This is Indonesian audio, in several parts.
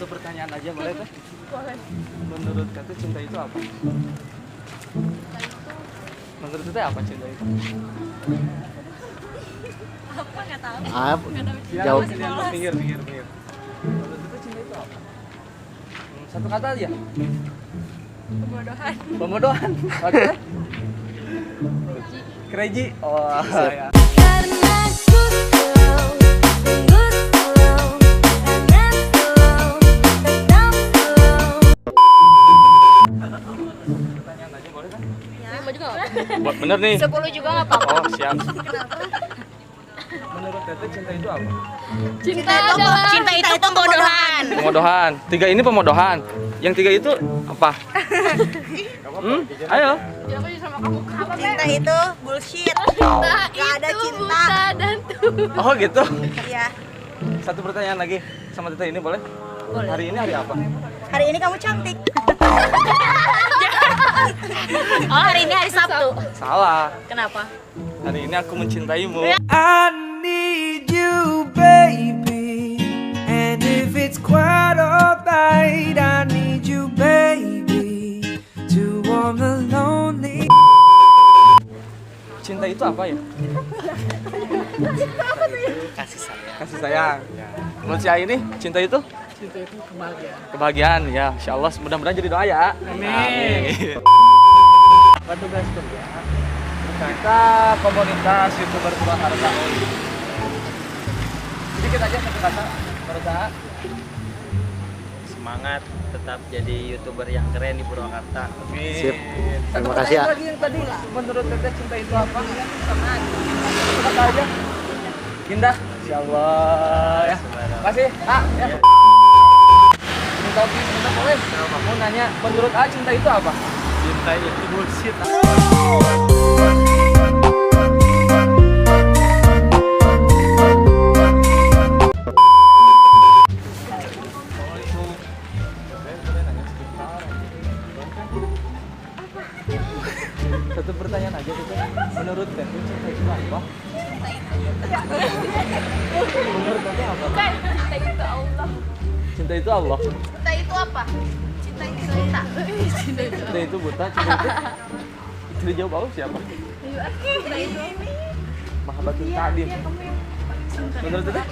Satu pertanyaan aja boleh teh? Boleh. Menurut Teteh cinta itu apa? Menurut Teteh apa cinta itu? Apa nggak tahu? Apa? Ya, Jawab. Pinggir. Menurut Teteh cinta itu apa? Satu kata aja. Kebodohan. Pemodohan. Oke. Crazy. Oh, ya. Karena ku slow, tunggu slow, pengen slow, tetap slow. Pertanyaan aja boleh kan? Lima juga nggak Buat bener nih. 10 juga nggak apa-apa. Oh, siap. Menurut Teteh cinta itu apa? Cinta itu pembodohan. Pemodohan. 3 ini pemodohan. Yang 3 itu apa? Ayo. Cinta itu bullshit. Cinta Gak ada itu cinta. buta dan tuh. Oh gitu. Iya. Satu pertanyaan lagi sama Teteh ini boleh? Boleh. Hari ini hari apa? Hari ini kamu cantik. Oh, hari ini hari Sabtu. Salah. Kenapa? Hari ini aku mencintaimu. I need you, baby. And if it's quite alright, I need you, baby, to warm the lonely. Cinta itu apa ya? Kasih sayang. Kasih sayang. Menurut saya ini cinta itu? Cinta itu kebahagiaan. Kebahagiaan ya. Insya Allah mudah-mudahan jadi doa ya. Amin. Petugas kerja. Kita komunitas YouTuber Purwakarta. Sedikit aja satu kata berusaha. Semangat tetap jadi YouTuber yang keren di Purwakarta. Sip. Satu Terima kasih ya. pertanyaan lagi yang tadi menurut Teteh cinta itu apa? Satu kata aja. Indah. Insya Allah ya. Terima kasih. Ya. Minta boleh. Mau nanya menurut A cinta itu apa? Cinta itu bullshit. Satu pertanyaan aja gitu. Menurut Teteh cinta itu apa? Menurut Teteh apa? Bukan, cinta itu Allah. Cinta itu Allah. Cinta itu apa? Cinta itu buta. Cinta itu Cinta itu buta. Cinta itu itu dijawab Allah siapa? Cinta itu Mahabbatul Ta'dim. Menurut Teteh?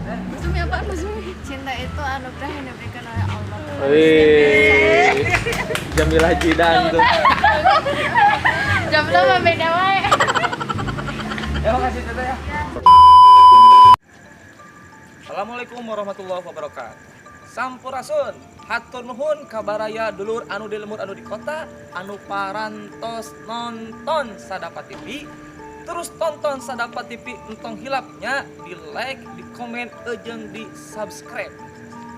Masumi apa? Masumi. Cinta itu anugerah yang diberikan oleh Allah. Wih, Jamilah Jidan tuh. Jam berapa beda wae? Ya makasih Teteh ya. Assalamualaikum warahmatullahi wabarakatuh. Sampurasun, hatur nuhun kabaraya dulur anu di lemur anu di kota, anu parantos nonton Sadapa TV. Terus tonton Sadapa TV entong hilapnya di like, di komen, jeung di subscribe.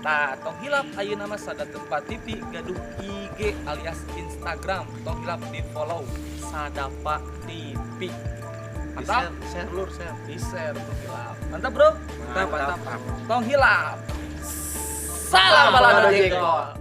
Nah, tong hilap ayeuna nama Sadapa TV gaduh IG alias Instagram. Tong hilap di follow Sadapa TV. Mantap, Share lur, share. di share tong hilap. Mantap bro, mantap. Tong hilap. Salam balado jengkol.